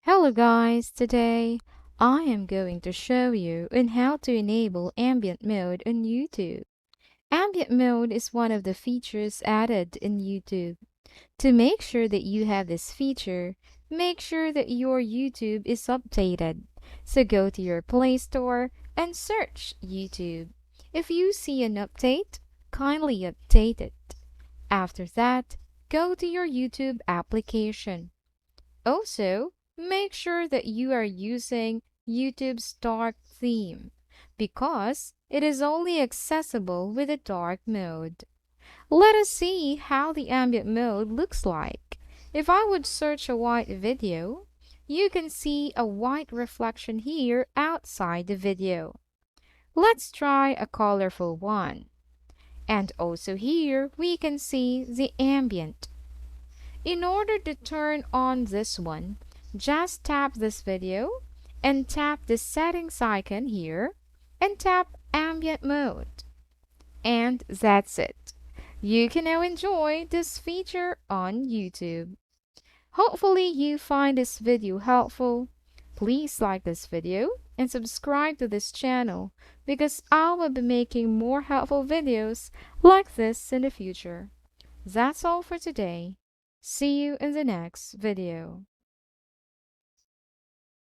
Hello guys, today I am going to show you on how to enable ambient mode on YouTube. Ambient mode is one of the features added in YouTube. To make sure that you have this feature, make sure that your YouTube is updated. So go to your Play Store and search YouTube. If you see an update, kindly update it. After that, go to your YouTube application. Also, make sure that you are using YouTube's dark theme because it is only accessible with a dark mode. Let us see how the ambient mode looks like. If I would search a white video, you can see a white reflection here outside the video. Let's try a colorful one. And also here we can see the ambient. In order to turn on this one, just tap this video and tap the settings icon here and tap ambient mode. And that's it. You can now enjoy this feature on YouTube. Hopefully you find this video helpful. Please like this video and subscribe to this channel because I will be making more helpful videos like this in the future. That's all for today. See you in the next video.